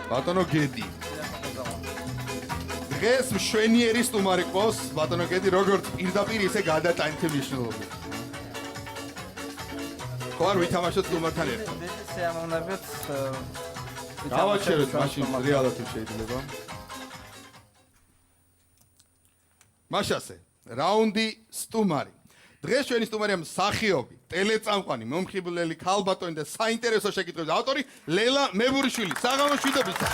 ბატონო გედი. დღეს მშვენიერი სტუმარი ყავს, ბატონო გედი, როგორც პირდაპირ ისე გადატანით მნიშვნელობით. ხوار ვითამაშოთ სტუმართან ერთად. შეამოვნებით. დავაჩერეთ მაშინ რეალურად შეიძლება. მაშასე, რაუნდი სტუმარი. დღეს ჩვენი სტუმარია მსახიობი, ტელეწამყვანი, მომხიბვლელი, ქალბატონი და საინტერესო შეკითხვების ავტორი ლელა მებურიშვილი. საღამოს მშვიდობისა.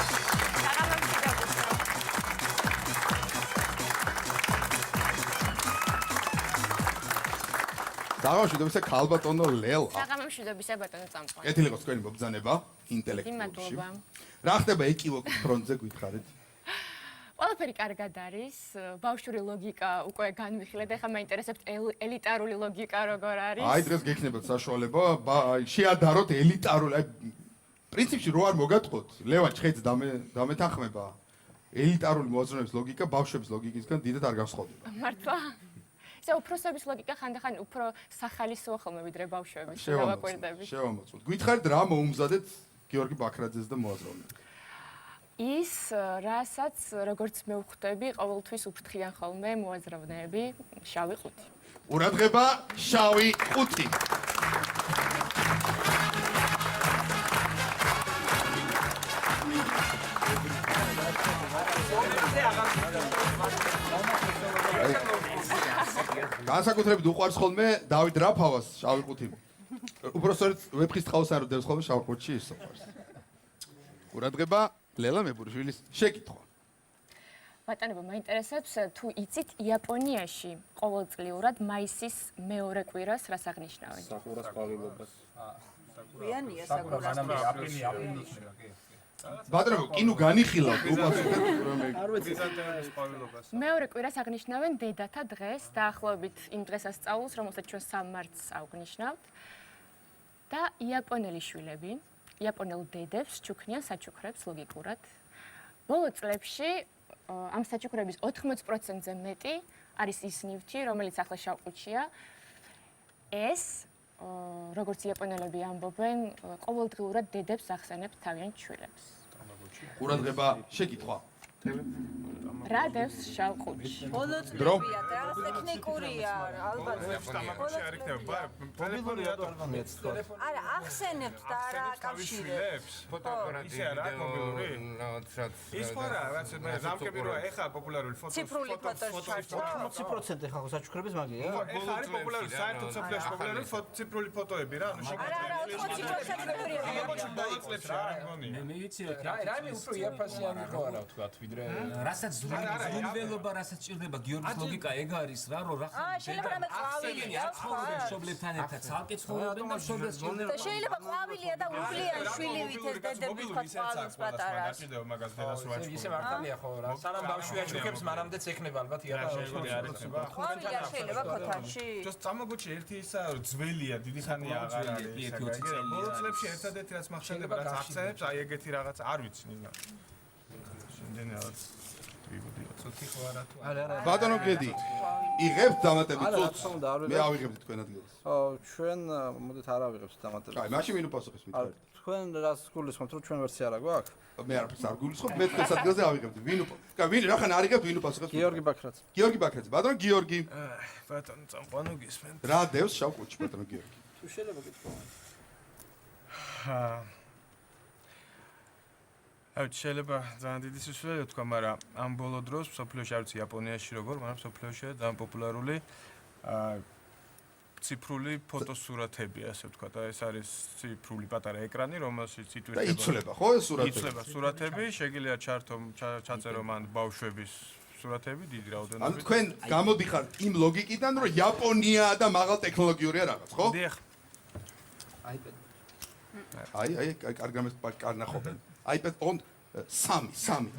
საღამოს მშვიდობისა ქალბატონო ლელა. საღამოს მშვიდობისა ბატონო წამყვანი. კეთილი იყოს თქვენი მობრძანება ინტელექტუალში. რა ხდება ეკივოკის ფრონტზე გითხარით? ყველაფერი კარგად არის. ბავშვური ლოგიკა უკვე განვიხილეთ. ეხლა მაინტერესებს ელიტარული ლოგიკა როგორ არის. აი დღეს გექნებათ საშუალება, შეადაროთ ელიტარული. აი პრინციპში რო არ მოგატყოთ, ლევან ჩხეც დამეთანხმება. ელიტარული მოაზროვნების ლოგიკა ბავშვების ლოგიკისგან დიდად არ განსხვავდება. მართლა? ისე უფროსების ლოგიკა ხანდახან უფრო სახალისოა ხოლმე ვიდრე ბავშვების დავაკვირდებით. შევამოწმოთ. გითხარით რა მოუმზადეთ გიორგი ბაქრაძეს და მოაზროვნებს? ის რასაც როგორც მე ვხვდები, ყოველთვის უფრთხიან ხოლმე მოაზროვნეები, შავი ხუთი. ყურადღება, შავი ხუთი. განსაკუთრებით უყვარს ხოლმე დავით რაფავას შავი ხუთი. უბრალოდ ვეფხის ტყავს არ დევს ხოლმე შავ ხუთში ის უყვარს. ყურადღება, ლელა მებურიშვილის შეკითხვა. ბატონებო, მაინტერესებს თუ იცით იაპონიაში ყოველწლიურად მაისის მეორე კვირას რას აღნიშნავენ? სახურას ყვავილობას. გვიანია საკურას ბატონო, კინო განიხილავთ უპასუხეთ რომ მეორე კვირას აღნიშნავენ დედათა დღეს, დაახლოებით იმ დღესასწაულს, რომელსაც ჩვენ 3 მარტს აღნიშნავთ. და იაპონელი შვილები, იაპონელ დედებს ჩუქნიან საჩუქრებს ლოგიკურად. ბოლო წლებში ამ საჩუქრების 80%-ზე მეტი არის ის ნივთი, რომელიც ახლა შავყუთშია. ეს, როგორც იაპონელები ამბობენ, ყოველდღიურად დედებს ახსენებს თავიანთ შვილებს. ყურადღება, შეკითხვა. რა დევს შავყუთში? ბოლო წლებია და რაღაც ტექნიკურია, ალბათ. არ იქნება, ტელეფონი რატო არ მიეცდოთ? არა, ახსენებთ და არა აკავშირებს. ფოტოაპარატი, მობილური? ის ხო რა, რაც მე ზამკები როა, ეხა პოპულარული ციფრული ფოტოს ჩართვა. 80% ეხლა საჩუქრების მაგია? ეხა არის პოპულარული, საერთოდ საფლეში პოპულარული ციფრული ფოტოები რა, ანუ არა, 80%-ია. მე ვიცი რა რაიმე უფრო იაფასიანი ხო არა ვთქვათ ვიდრე რასაც ზრუნველობა რასაც ჭირდება გიორგის ლოგიკა ეგ არის რა რომ რა შეიძლება რამე ყვავილია ცხოვრობენ მშობლებთან ერთად ცალკე ცხოვრობენ და მშობლებს და შეიძლება ყვავილია და უვლიან შვილივით ეს დედები თქვა ყვავილს პატარას კიდევ მაგას დედას რო ისე მართალია ხო რა სანამ ბავშვი აჩუქებს მანამდეც ექნება ალბათ იაფასიანი ყვავილია შეიძლება ქოთანში ჯოს წამოგოჩი ერთი ისა ძველია დიდი ხანია აღარ არის ბოლო წლებში ერთადერთი რაც მახსენდება რაც ახსენებს აი ეგეთი რაღაც არ ვიცი ნინა შენდენ რაღაც ვიბოდი ცოტი ხო არა თუ ბატონო გედი, იღებთ დამატებით წუთს? მე ავიღებდი თქვენ ადგილას. ჩვენ მოდით არ ავიღებთ დამატებით. აი, მაშინ ვინ უპასუხებს მითხარით? თქვენ რას გულისხმობთ, რომ ჩვენ ვერსია რა გვაქვს? მე არაფერს არ გულისხმობ, მე თქვენს ადგილზე ავიღებდი. ვინ ვინ რახან არ იღებთ, ვინ უპასუხებს? გიორგი ბაქრაძე. გიორგი ბაქრაძე. ბატონო გიორგი. ბატონო წამყვანო გისმენთ. რა დევს შავ ყუთში ბატონო გიორგი? თუ შეიძლება გითხრა. შეიძლება ძალიან დიდი სისულელე თქვა, მაგრამ ამ ბოლო დროს სოფლიოში არ ვიცი იაპონიაში როგორ, მაგრამ სოფლიოშია ძალიან პოპულარული ციფრული ფოტოსურათები, ასე ვთქვათ. ეს არის ციფრული პატარა ეკრანი, რომელშიც იტვირთება. და იცვლება ხო ეს სურათები? იცვლება სურათები, შეგიძლია ჩაწერო მან ბავშვების სურათები, დიდი რაოდენობით. ანუ თქვენ გამოდიხართ იმ ლოგიკიდან, რომ იაპონია და მაღალ ტექნოლოგიურია რაღაც, ხო? დიახ. აი, კარგამეს კარნახობენ. iPad on 3.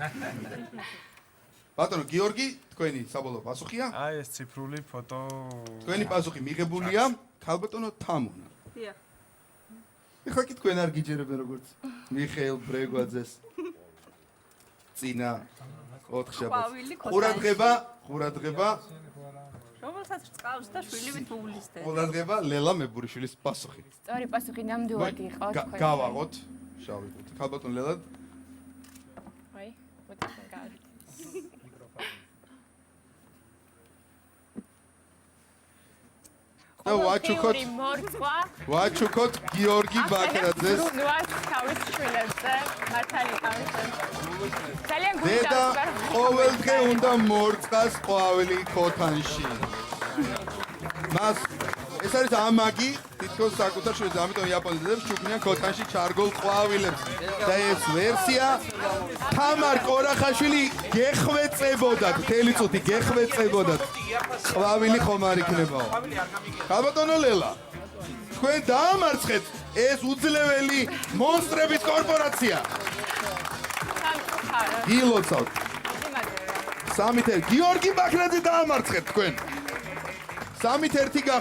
ბატონო გიორგი, თქვენი საბოლოო პასუხია? აი ეს ციფრული ფოტო. თქვენი პასუხი მიღებულია ქალბატონო თამუნა. დიახ. ეხლა კი თქვენ არ გიჯერებენ როგორც მიხეილ ბრეგვაძეს. წინა 4 შაბათს. ყურადღება. რომელსაც წავს და შვილივით უვლისდენ. ყურადღება ლელა მებურიშვილის პასუხი. სწორი პასუხი ნამდვილად იყო თქვენ. გავაღოთ. შავი ხუთი. ქალბატონ ლელა გავით. და ვაჩუქოთ მორწვა ვაჩუქოთ გიორგი ბაქრაძეს ნუას თავის შვილებზე მართალი თავისთან ძალიან დედა გულდასვარ ყოველდღე უნდა მორწყას ყვავილი ქოთანში მას ეს არის ამაგი თითქოს საკუთარ შვილს ამიტომ იაპონელებს ჩუქნიან ქოთანში ჩარგოლ ყვავილებს და ეს ვერსია თამარ ყორახაშვილი გეხვეწებოდათ მთელი წუთი გეხვეწებოდათ ყვავილი ხომ არ იქნებაო ხალბატონო ლელა თქვენ დაამარცხეთ ეს უძლეველი მონსტრების კორპორაცია გილოცავთ სამით გიორგი ბაქრაძე დაამარცხეთ თქვენ სამით ერთი გახდით